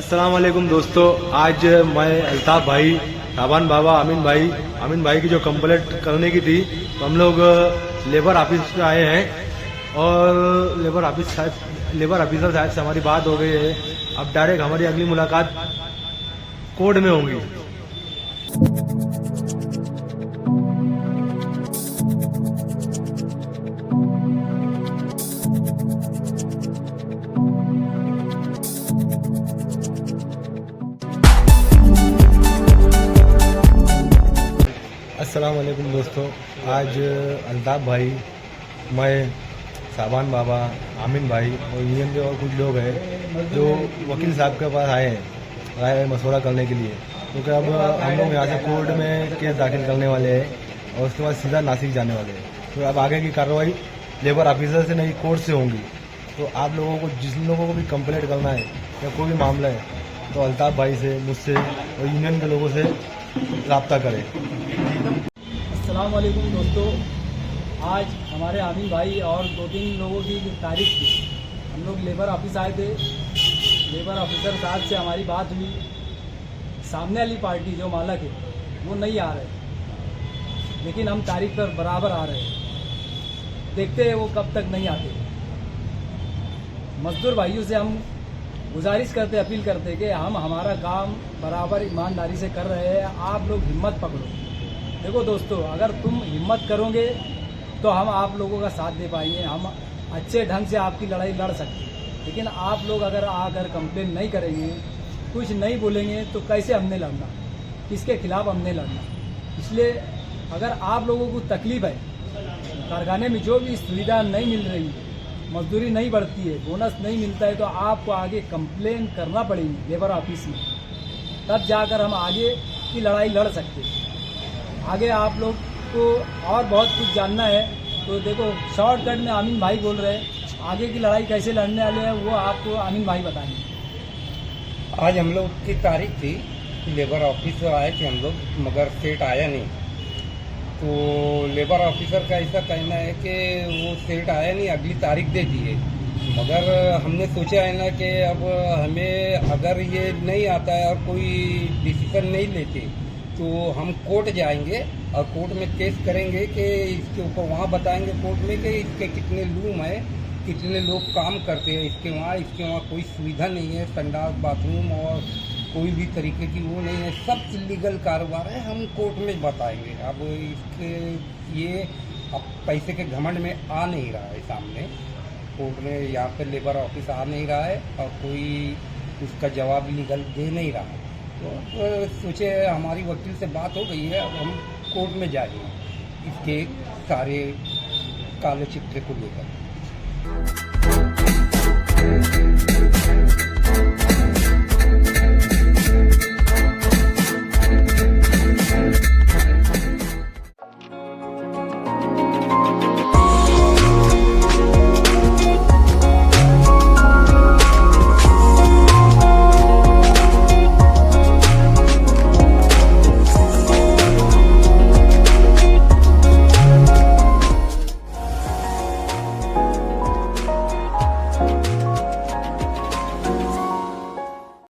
अस्सलाम वालेकुम दोस्तों, आज मैं अल्ताफ भाई, शाबान बाबा, अमीन भाई की जो कंप्लेंट करने की थी, तो हम लोग लेबर ऑफिस पे आए हैं और लेबर ऑफिसर साहब से हमारी बात हो गई है। अब डायरेक्ट हमारी अगली मुलाकात कोर्ट में होगी। अस्सलाम वालेकुम दोस्तों, आज अल्ताफ भाई, मैं, शाबान बाबा, आमिन भाई और यूनियन के और कुछ लोग हैं जो वकील साहब के पास आए हैं राय मशवरा करने के लिए, क्योंकि अब हम लोग यहाँ से कोर्ट में केस दाखिल करने वाले हैं और उसके बाद सीधा नासिक जाने वाले हैं। तो अब आगे की कार्रवाई लेबर ऑफिसर से नहीं, कोर्ट से होंगी। तो आप लोगों को, जिन लोगों को भी कंप्लेंट करना है या कोई भी मामला है, तो अल्ताफ भाई से, मुझसे और यूनियन के लोगों से रब्ता करें। अस्सलाम वालेकुम दोस्तों, आज हमारे आमिन भाई और 2-3 लोगों की तारीख थी। हम लोग लेबर ऑफिस आए थे। लेबर ऑफिसर साहब से हमारी बात हुई। सामने वाली पार्टी जो मालक है वो नहीं आ रहे, लेकिन हम तारीख पर बराबर आ रहे हैं। देखते हैं वो कब तक नहीं आते। मजदूर भाइयों से हम गुजारिश करते, अपील करते कि हम हमारा काम बराबर ईमानदारी से कर रहे हैं, आप लोग हिम्मत पकड़ो। देखो दोस्तों, अगर तुम हिम्मत करोगे तो हम आप लोगों का साथ दे पाएंगे, हम अच्छे ढंग से आपकी लड़ाई लड़ सकते हैं। लेकिन आप लोग अगर आकर कंप्लेन नहीं करेंगे, कुछ नहीं बोलेंगे, तो कैसे हमने लड़ना, किसके खिलाफ हमने लड़ना। इसलिए अगर आप लोगों को तकलीफ है, कारखाने में जो भी सुविधा नहीं मिल रही, मजदूरी नहीं बढ़ती है, बोनस नहीं मिलता है, तो आपको आगे कंप्लेन करना पड़ेगी लेबर ऑफिस में, तब जाकर हम आगे की लड़ाई लड़ सकते हैं। आगे आप लोग को और बहुत कुछ जानना है तो देखो, शॉर्टकट में आमिन भाई बोल रहे हैं, आगे की लड़ाई कैसे लड़ने वाले हैं वो आपको आमिन भाई बताएंगे। आज हम लोग की तारीख थी, लेबर ऑफिस आए थे हम लोग, मगर सेठ आया नहीं। तो लेबर ऑफिसर का ऐसा कहना है कि वो सेठ आया नहीं, अगली तारीख दे दी है। मगर हमने सोचा है ना कि अब हमें अगर ये नहीं आता है और कोई डिसीजन नहीं लेते तो हम कोर्ट जाएंगे और कोर्ट में केस करेंगे कि इसके ऊपर वहाँ बताएंगे कोर्ट में कि इसके कितने लूम है, कितने लोग काम करते हैं इसके वहाँ कोई सुविधा नहीं है, संडास बाथरूम और कोई भी तरीके की वो नहीं है, सब इलीगल कारोबार है, हम कोर्ट में बताएंगे। अब इसके ये अब पैसे के घमंड में आ नहीं रहा है सामने, कोर्ट में यहाँ पर लेबर ऑफिस आ नहीं रहा है और कोई उसका जवाब लीगल दे नहीं रहा है। तो सोचे हमारी वकील से बात हो गई है, अब हम कोर्ट में जाएंगे इसके सारे काले चिट्ठे को लेकर।